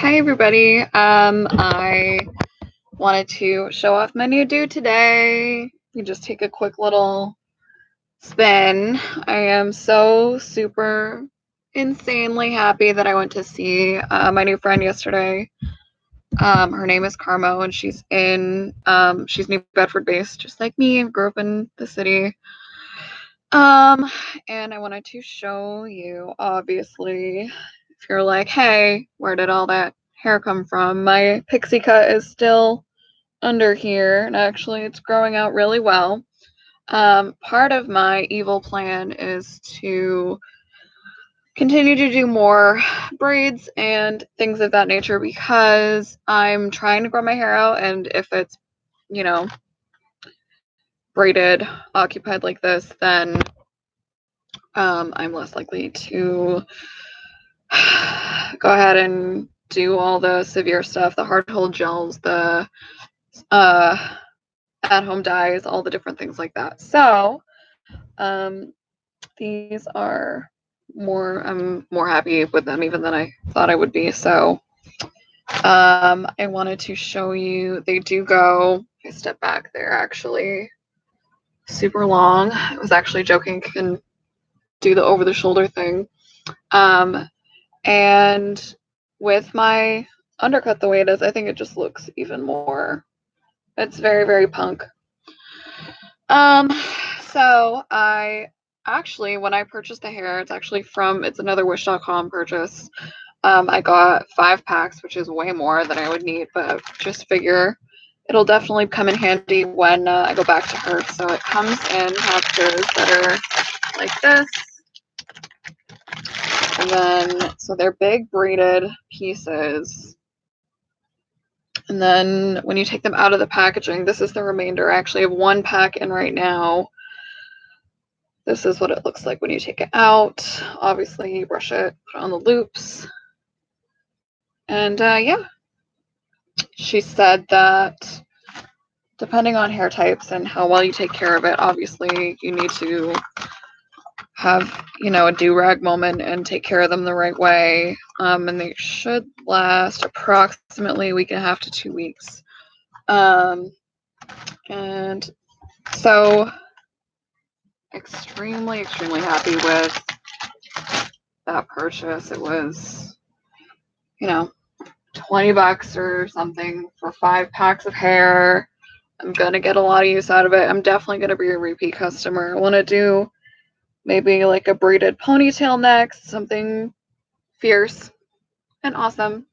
Hi everybody. I wanted to show off my new do today. You just take a quick little spin. I am so super insanely happy that I went to see my new friend yesterday. Her name is Carmo, and she's New Bedford based, just like me. Grew up in the city. And I wanted to show you, obviously, if you're like, hey, where did all that hair come from? My pixie cut is still under here, and actually it's growing out really well. Part of my evil plan is to continue to do more braids and things of that nature because I'm trying to grow my hair out, and if it's, you know, braided, occupied like this, then I'm less likely to go ahead and do all the severe stuff, the hard hold gels, the at-home dyes, all the different things like that. So these are I'm more happy with them even than I thought I would be. So I wanted to show you, they do go, if I step back, they're actually super long. I was actually joking, can do the over the shoulder thing. And with my undercut the way it is, I think it just looks even more, it's very, very punk. So I actually, when I purchased the hair, it's another Wish.com purchase. I got 5 packs, which is way more than I would need, but just figure it'll definitely come in handy when I go back to her. So it comes in pouches that are like this. And then, so they're big braided pieces. And then when you take them out of the packaging, this is the remainder. I actually have 1 pack in right now. This is what it looks like when you take it out. Obviously, you brush it, put it on the loops. And yeah, she said that depending on hair types and how well you take care of it, obviously you need to have, a do-rag moment and take care of them the right way. And they should last approximately a week and a half to 2 weeks. And so extremely, extremely happy with that purchase. It was, $20 or something for 5 packs of hair. I'm gonna get a lot of use out of it. I'm definitely gonna be a repeat customer. I want to do maybe like a braided ponytail next, something fierce and awesome.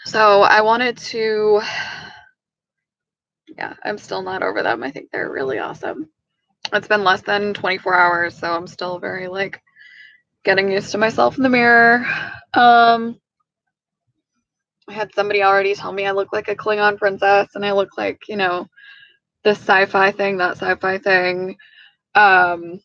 So I wanted to, yeah, I'm still not over them. I think they're really awesome. It's been less than 24 hours, so I'm still very like getting used to myself in the mirror. I had somebody already tell me I look like a Klingon princess and I look like, this sci-fi thing, that sci-fi thing. And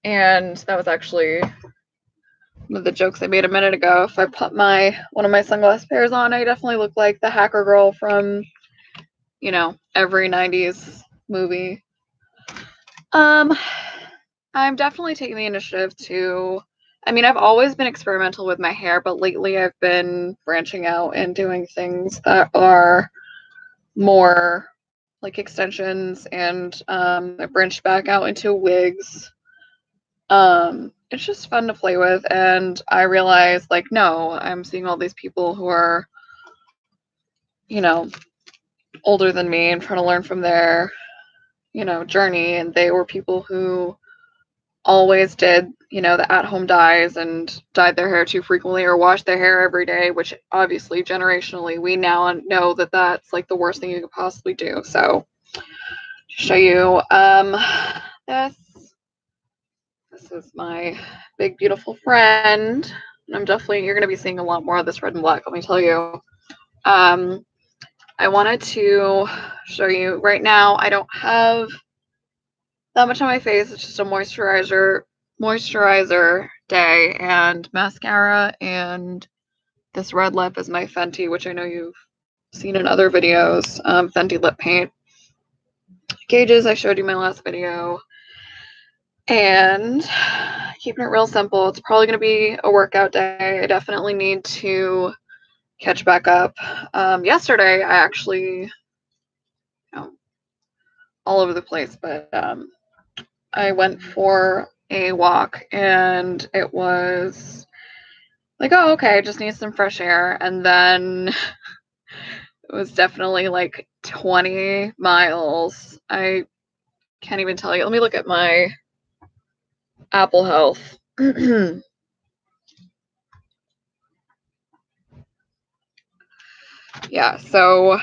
that was actually one of the jokes I made a minute ago. If I put one of my sunglass pairs on, I definitely look like the hacker girl from, every 90s movie. I'm definitely taking the initiative to, I've always been experimental with my hair, but lately I've been branching out and doing things that are more like extensions, and I branched back out into wigs. It's just fun to play with, and I realized, like, no, I'm seeing all these people who are, older than me and trying to learn from their, journey, and they were people who always did, the at-home dyes and dyed their hair too frequently or washed their hair every day, which obviously generationally we now know that that's like the worst thing you could possibly do. So to show you this is my big beautiful friend, and you're going to be seeing a lot more of this red and black, let me tell you. I wanted to show you right now, I don't have that much on my face. It's just a moisturizer day, and mascara, and this red lip is my Fenty, which I know you've seen in other videos. Fenty lip paint. Gauges, I showed you in my last video. And keeping it real simple. It's probably going to be a workout day. I definitely need to catch back up. Yesterday, I actually, all over the place, but I went for a walk and it was like, oh, okay, I just need some fresh air. And then it was definitely like 20 miles. I can't even tell you. Let me look at my Apple Health. Yeah, so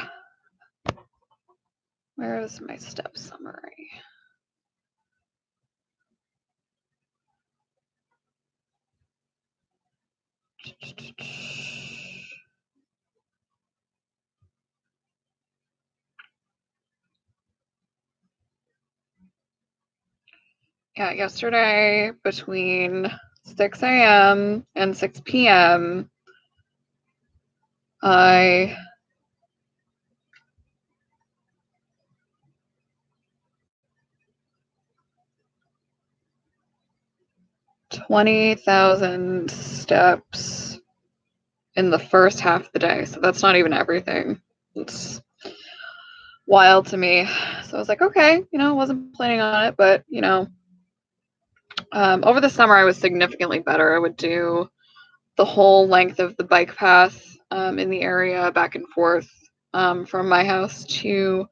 where is my step summary? Yeah, yesterday between 6 a.m. and 6 p.m., I $20,000 steps in the first half of the day. So that's not even everything. It's wild to me. So I was like, okay, wasn't planning on it, but over the summer I was significantly better. I would do the whole length of the bike path in the area back and forth from my house to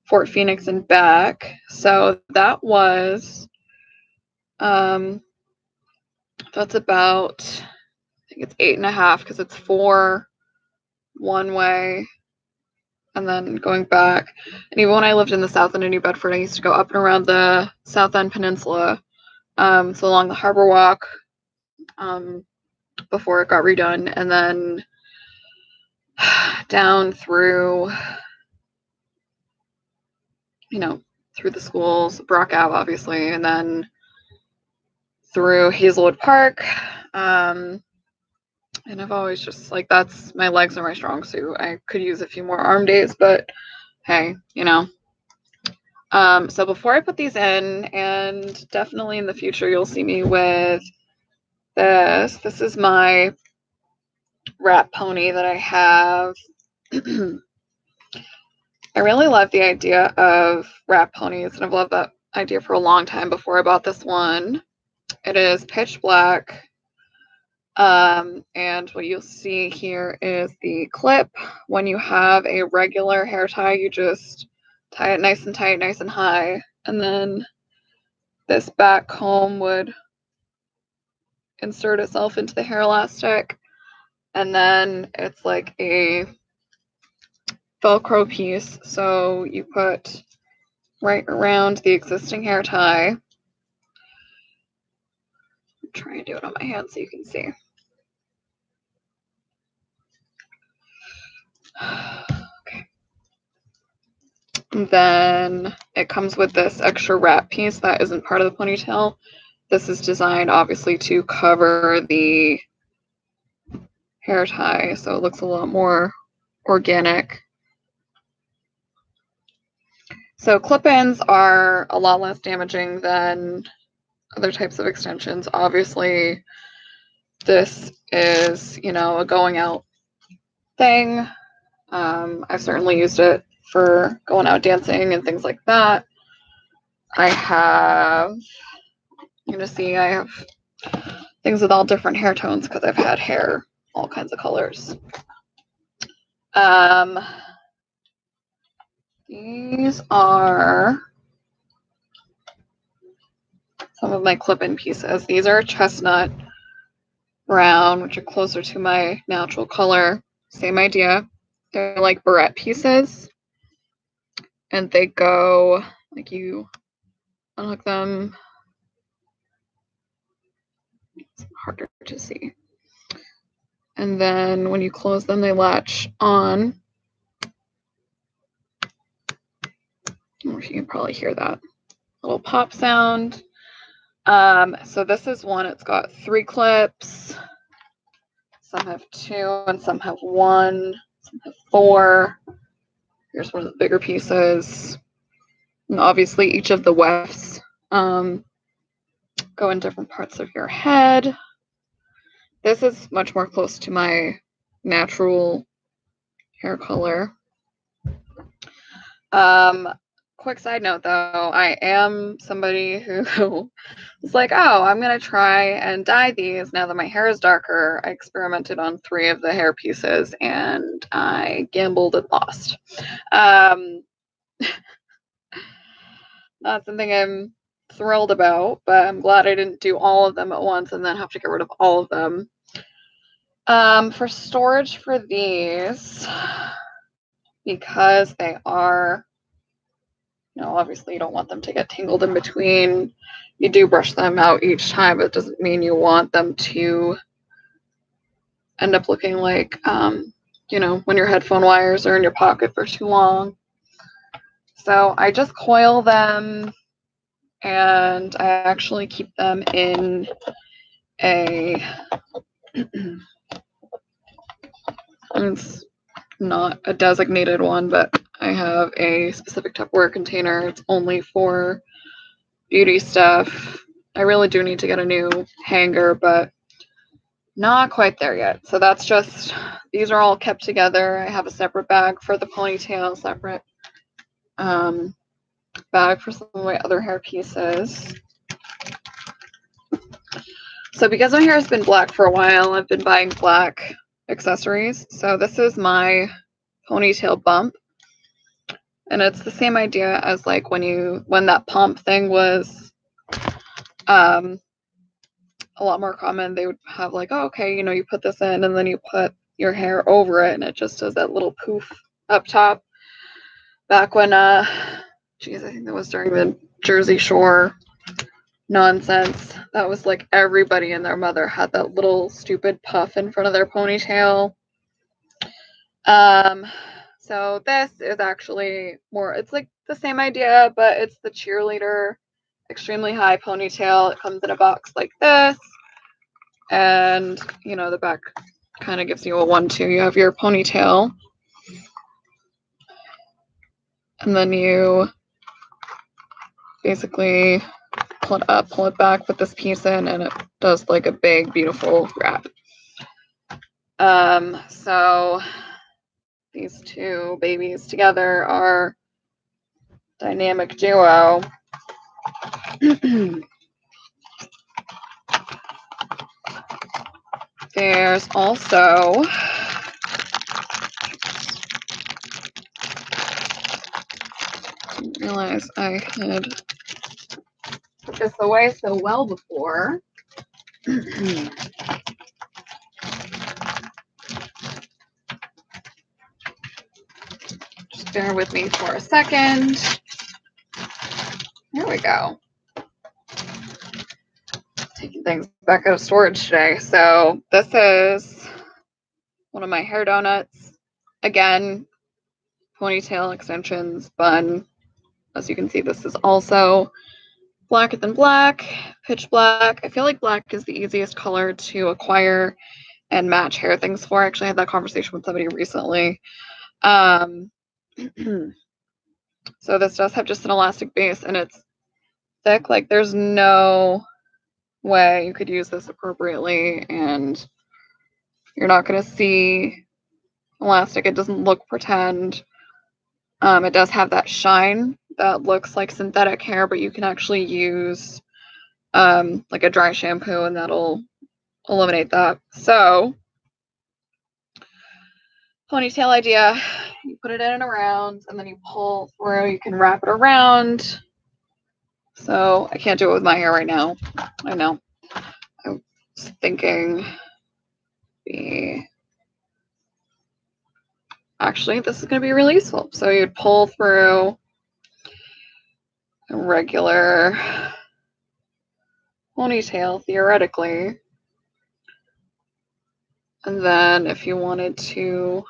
Fort Phoenix and back. So that was that's about, I think it's 8.5 because it's 4 one way and then going back. And even when I lived in the south end of New Bedford, I used to go up and around the South End Peninsula, so along the Harbor Walk before it got redone, and then down through, through the schools, Brock Ave, obviously, and then through Hazelwood Park. And I've always just my legs are my strong suit. I could use a few more arm days, but hey, So before I put these in, and definitely in the future, you'll see me with this. This is my rat pony that I have. I really love the idea of rat ponies, and I've loved that idea for a long time before I bought this one. It is pitch black. And what you'll see here is the clip. When you have a regular hair tie, you just tie it nice and tight, nice and high. And then this back comb would insert itself into the hair elastic. And then it's like a Velcro piece. So you put right around the existing hair tie. I'm trying to do it on my hand so you can see. Okay. And then it comes with this extra wrap piece that isn't part of the ponytail. This is designed obviously to cover the hair tie, so it looks a lot more organic. So clip-ins are a lot less damaging than other types of extensions. Obviously, this is, a going out thing. I've certainly used it for going out dancing and things like that. I have things with all different hair tones because I've had hair all kinds of colors. These are some of my clip-in pieces. These are chestnut brown, which are closer to my natural color. Same idea. They're like barrette pieces, and they go like you unhook them. It's harder to see. And then when you close them, they latch on. I don't know if you can probably hear that little pop sound. So this is one. It's got 3 clips. Some have 2 and some have 1. Some have 4. Here's one of the bigger pieces. And obviously each of the wefts go in different parts of your head. This is much more close to my natural hair color. Quick side note though, I am somebody who is like, oh, I'm gonna try and dye these now that my hair is darker. I experimented on 3 of the hair pieces and I gambled and lost. Not something I'm thrilled about, but I'm glad I didn't do all of them at once and then have to get rid of all of them. For storage for these, because they are, obviously you don't want them to get tangled in between. You do brush them out each time, but it doesn't mean you want them to end up looking like, when your headphone wires are in your pocket for too long. So I just coil them and I actually keep them in a, it's not a designated one, but I have a specific Tupperware container. It's only for beauty stuff. I really do need to get a new hanger, but not quite there yet. So that's just, these are all kept together. I have a separate bag for the ponytail, separate bag for some of my other hair pieces. So because my hair has been black for a while, I've been buying black accessories. So this is my ponytail bump. And it's the same idea as like when that pump thing was a lot more common. They would have like, oh, okay, you put this in and then you put your hair over it and it just does that little poof up top. Back when, geez, I think that was during the Jersey Shore nonsense. That was like everybody and their mother had that little stupid puff in front of their ponytail. So this is actually more, it's like the same idea, but it's the cheerleader extremely high ponytail. It comes in a box like this. And, the back kind of gives you a 1-2. You have your ponytail. And then you basically pull it up, pull it back, put this piece in, and it does like a big, beautiful wrap. So these 2 babies together are dynamic duo. There's also didn't realize I had put this away so well before. Just bear with me for a second. There we go. Taking things back out of storage today. So this is one of my hair donuts. Again, ponytail extensions, bun. As you can see, this is also blacker than black, pitch black. I feel like black is the easiest color to acquire and match hair things for. I actually had that conversation with somebody recently. So this does have just an elastic base and it's thick. Like there's no way you could use this appropriately and you're not going to see elastic. It doesn't look pretend. It does have that shine that looks like synthetic hair, but you can actually use like a dry shampoo and that'll eliminate that. So ponytail idea, you put it in and around and then you pull through. You can wrap it around. So I can't do it with my hair right now. I know. I was thinking actually this is going to be really useful. So you'd pull through a regular ponytail theoretically. And then if you wanted to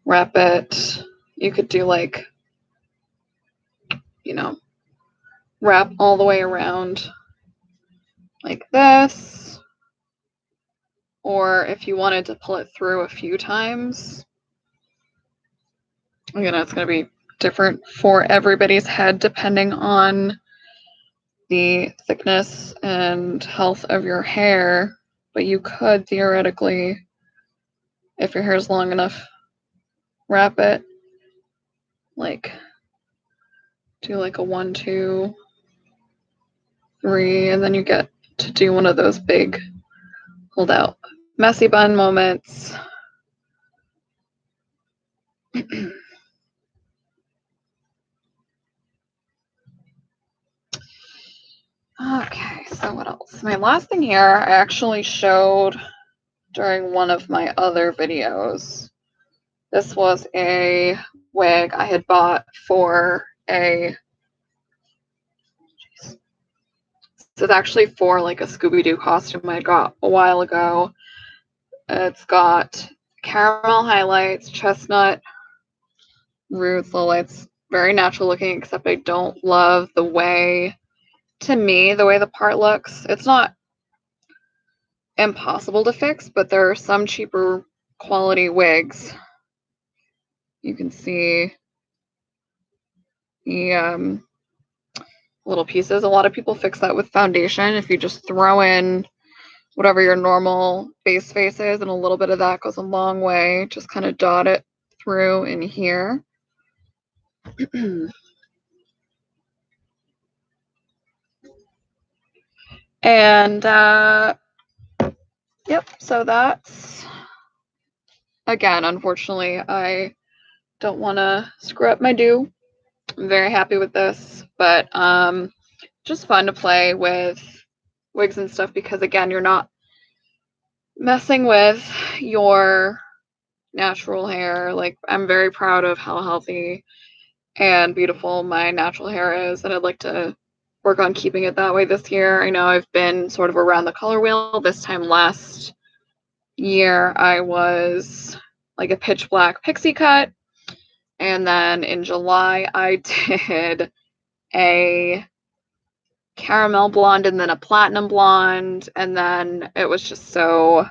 wrap it, you could do like, wrap all the way around like this. Or if you wanted to pull it through a few times, it's going to be different for everybody's head depending on the thickness and health of your hair, but you could theoretically, if your hair is long enough, wrap it like do like a 1, 2, 3, and then you get to do one of those big hold out messy bun moments. Okay, so what else? My last thing here I actually showed during one of my other videos. This was a wig I had bought for a, it's actually for like a Scooby-Doo costume I got a while ago. It's got caramel highlights, chestnut roots, lowlights, very natural looking, except I don't love the way, to me, the way the part looks. It's not impossible to fix, but there are some cheaper quality wigs. You can see the little pieces. A lot of people fix that with foundation. If you just throw in whatever your normal base face is, and a little bit of that goes a long way. Just kind of dot it through in here. And yep, so that's, again, unfortunately, I don't want to screw up my do. I'm very happy with this, but just fun to play with wigs and stuff because, again, you're not messing with your natural hair. Like, I'm very proud of how healthy and beautiful my natural hair is, and I'd like to work on keeping it that way this year. I know I've been sort of around the color wheel. This time last year I was like a pitch black pixie cut, and then in July I did a caramel blonde and then a platinum blonde, and then it was just so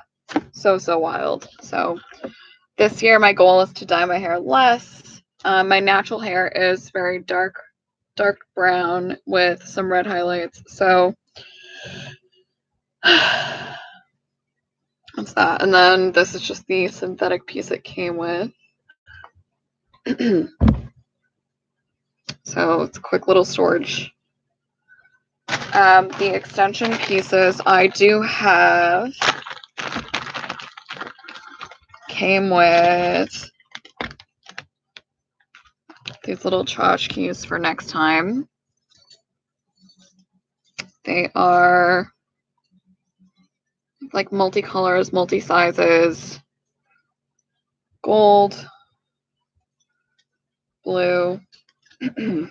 wild. So this year my goal is to dye my hair less. My natural hair is very dark brown with some red highlights, so that's that. And then this is just the synthetic piece it came with. So it's a quick little storage. The extension pieces I do have came with these little tchotchkes for next time. They are like multicolors, multi-sizes, gold, blue, a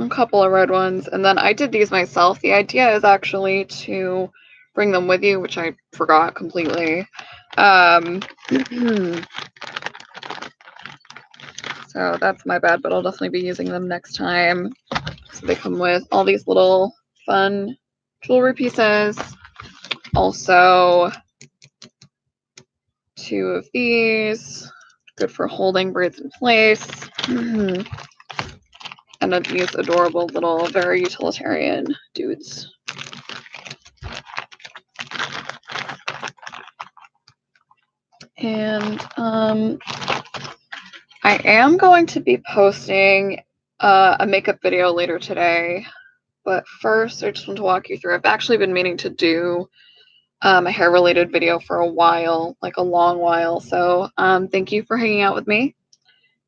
couple of red ones, and then I did these myself. The idea is actually to bring them with you, which I forgot completely. So that's my bad, but I'll definitely be using them next time. So they come with all these little fun jewelry pieces. Also, 2 of these, good for holding braids in place. And then these adorable little, very utilitarian dudes. And I am going to be posting a makeup video later today, but first I just want to walk you through. I've actually been meaning to do a hair related video for a while, like a long while. So thank you for hanging out with me.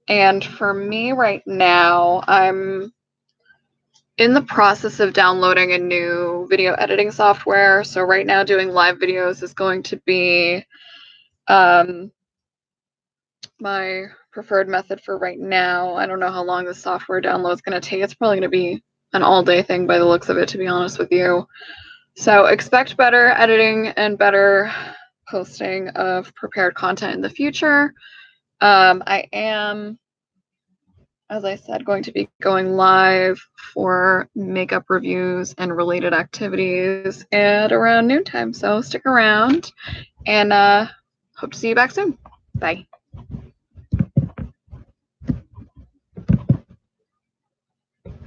And for me right now, I'm in the process of downloading a new video editing software. So right now doing live videos is going to be my preferred method for right now. I don't know how long the software download is going to take. It's probably going to be an all-day thing by the looks of it, to be honest with you. So expect better editing and better posting of prepared content in the future. I am, as I said, going to be going live for makeup reviews and related activities at around noontime. So stick around, and hope to see you back soon. Bye.